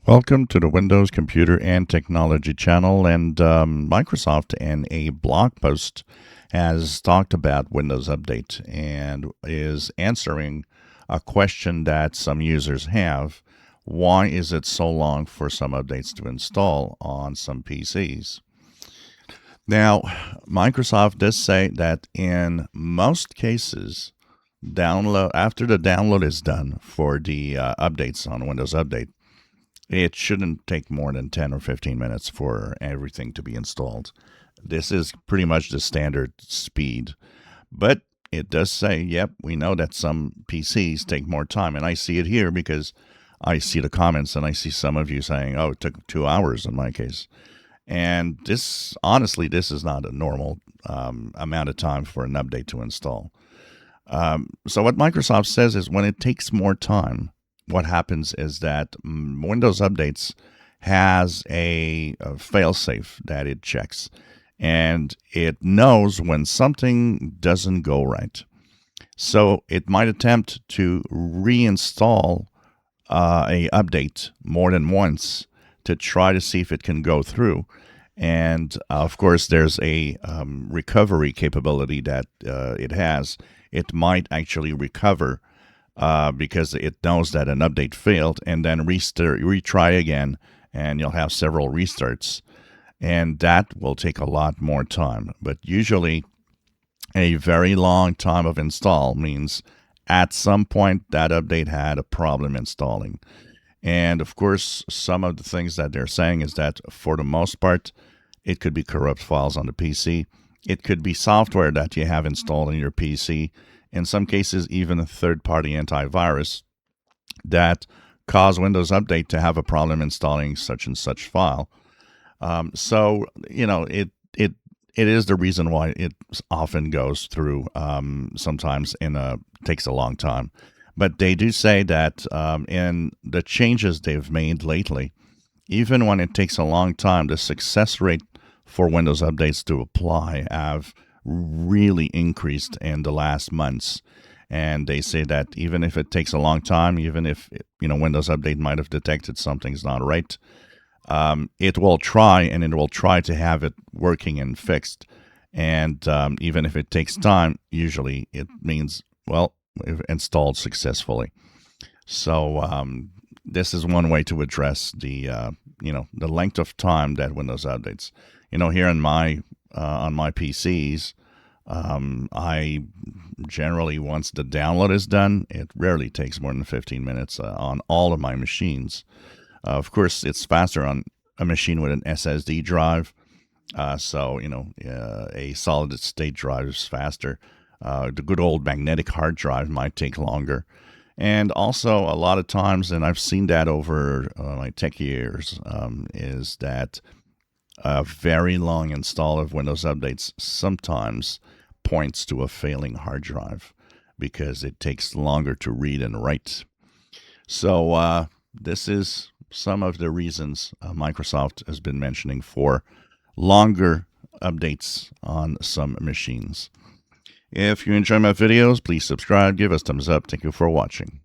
Welcome to the Windows Computer and Technology channel. And Microsoft, in a blog post, has talked about Windows Update and is answering a question that some users have. Why is it so long for some updates to install on some PCs? Now, Microsoft does say that in most cases, download after the download is done for the updates on Windows Update, it shouldn't take more than 10 or 15 minutes for everything to be installed. This is pretty much the standard speed. But it does say, yep, we know that some PCs take more time. And I see it here because I see the comments and I see some of you saying, oh, it took 2 hours in my case. And this, honestly, this is not a normal amount of time for an update to install. So what Microsoft says is when it takes more time, what happens is that Windows Updates has a failsafe that it checks, and it knows when something doesn't go right. So it might attempt to reinstall a update more than once to try to see if it can go through. And of course, there's a recovery capability that it has. It might actually recover because it knows that an update failed, and then retry again, and you'll have several restarts, and that will take a lot more time. But usually, a very long time of install means at some point that update had a problem installing. And of course, some of the things that they're saying is that for the most part, it could be corrupt files on the PC. It could be software that you have installed on your PC. In some cases, even a third-party antivirus that cause Windows Update to have a problem installing such and such file. So it is the reason why it often goes through. Sometimes takes a long time, but they do say that in the changes they've made lately, even when it takes a long time, the success rate for Windows Updates to apply have really increased in the last months. And they say that even if it takes a long time, even if Windows Update might have detected something's not right, it will try, and it will try to have it working and fixed. And even if it takes time, usually it means, well, installed successfully. So this is one way to address the length of time that Windows updates. Here on my PCs, I generally, once the download is done, it rarely takes more than 15 minutes on all of my machines. Of course, it's faster on a machine with an SSD drive. So a solid state drive is faster. The good old magnetic hard drive might take longer. And also, a lot of times, and I've seen that over my tech years, is that a very long install of Windows updates sometimes points to a failing hard drive because it takes longer to read and write. So this is some of the reasons Microsoft has been mentioning for longer updates on some machines. If you enjoy my videos, please subscribe, give us a thumbs up. Thank you for watching.